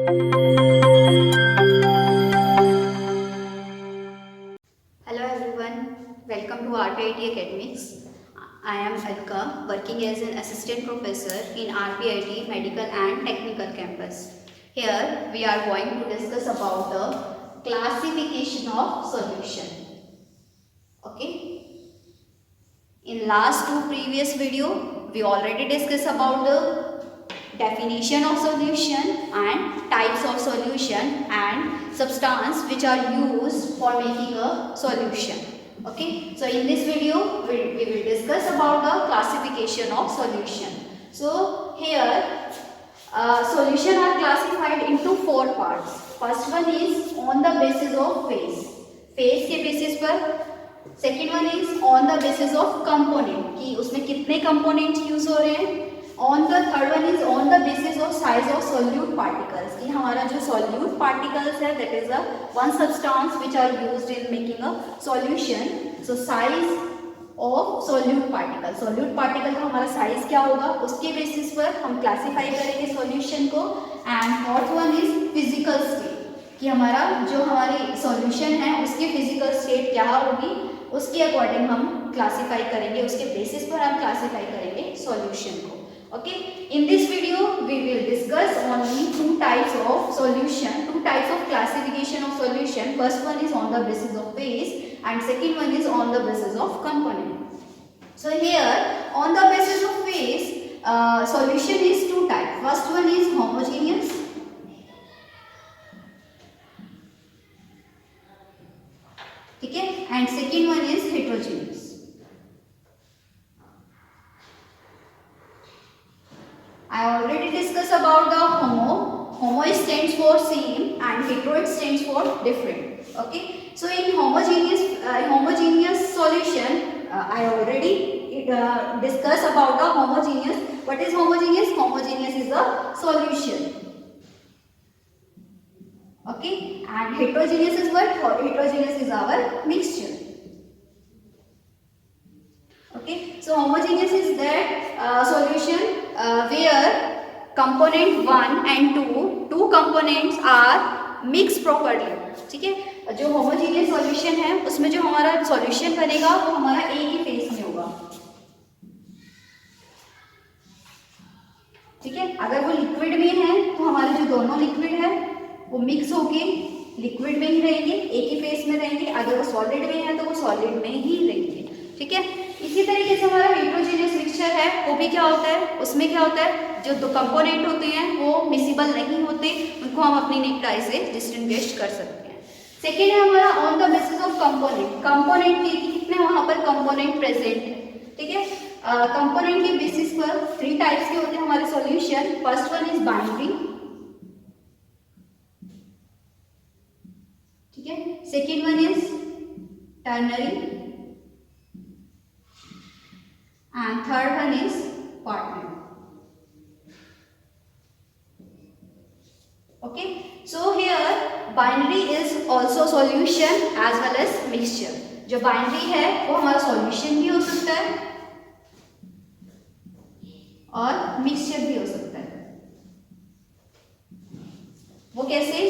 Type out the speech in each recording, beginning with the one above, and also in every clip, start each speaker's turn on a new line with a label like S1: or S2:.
S1: Hello everyone, welcome to RPIT Academics. I am Alka, working as an assistant professor in RPIT Medical and Technical Campus. Here we are going to discuss about the classification of solution. Okay. In last two previous video, we already discussed about the definition of solution and types of solution and substance which are used for making a solution. Okay, so in this video we will discuss about the classification of solution. So here solution are classified into four parts. First one is on the basis of phase के basis पर. Second one is on the basis of component कि उसमें कितने components use हो रहे हैं. On the third one is on the basis of size of solute particles कि हमारा जो सॉल्यूट पार्टिकल्स है that is a one substance which are used in making a solution. So size of solute particle का हमारा size क्या होगा उसके basis पर हम क्लासीफाई करेंगे सॉल्यूशन को. And fourth one is physical state कि हमारा जो हमारी सॉल्यूशन है उसकी फिजिकल स्टेट क्या होगी उसके अकॉर्डिंग हम क्लासीफाई करेंगे, उसके बेसिस पर हम क्लासीफाई करेंगे सॉल्यूशन को. Okay, in this video we will discuss only two types of solution, two types of classification of solution. First one is on the basis of phase and second one is on the basis of component. So here on the basis of phase solution is two types. First one is homogeneous. ठीक है, and second one is heterogeneous. I already discussed about the homo. Homo stands for same and hetero stands for different. Okay, so in homogeneous solution I already discussed about the homogeneous. What is homogeneous? Homogeneous is a solution. Okay, and heterogeneous is what? Heterogeneous is our mixture. Okay, so homogeneous is that solution where component 1 and 2 components are mixed properly. ठीक है, जो homogeneous solution है उसमें जो हमारा solution बनेगा वो हमारा एक ही फेस में होगा. ठीक है, अगर वो लिक्विड में है तो हमारे जो दोनों लिक्विड है वो मिक्स होके लिक्विड में ही रहेंगे, एक ही फेस में रहेंगे. अगर वो सॉलिड में है तो वो सॉलिड में ही रहेंगे. ठीक है, इसी तरीके से हमारा हेट्रोजेनियस मिक्सचर है वो भी क्या होता है, उसमें क्या होता है जो दो कंपोनेंट होते हैं वो मिसिबल नहीं होते, उनको हम अपनी नेक्टाई से डिस्टिंग्विश कर सकते हैं. सेकेंड है हमारा on the basis of component के कितने वहां पर कंपोनेंट प्रेजेंट है. ठीक है, कंपोनेंट के बेसिस पर थ्री टाइप्स के होते हैं हमारे solution. First one is binary. ठीक है, second one is ternary and third one is quaternary. Okay, so here binary is also solution as well as mixture. जो binary है वो हमारा solution भी हो सकता है और mixture भी हो सकता है. वो कैसे?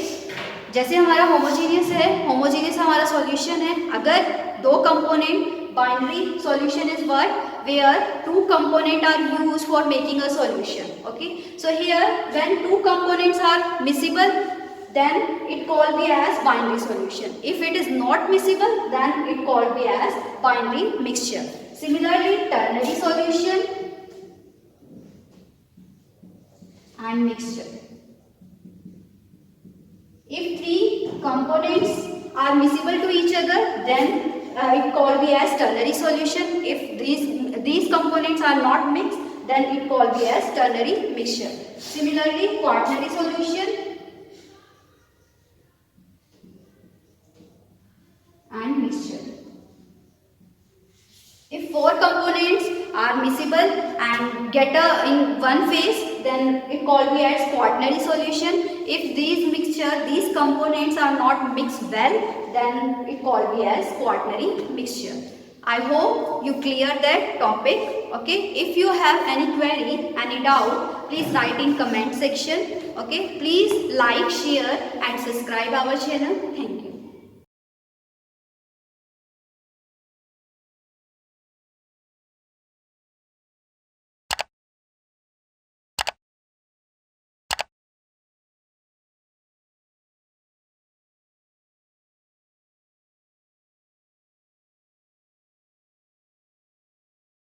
S1: जैसे हमारा homogeneous है, homogeneous हमारा solution है. अगर दो component binary solution is what? Where two components are used for making a solution. Okay, so here when two components are miscible then it called be as binary solution. If it is not miscible then it called be as binary mixture. Similarly ternary solution and mixture. If three components are miscible to each other then it called be as ternary solution. If these components are not mixed then it called be as ternary mixture. Similarly quaternary solution and mixture. If four components are miscible and get in one phase then it called be as quaternary solution. If these components are not mixed well then it called be as quaternary mixture. I hope you clear that topic. Okay, if you have any query, any doubt, please write in comment section. Okay, please like, share and subscribe our channel. Thank you.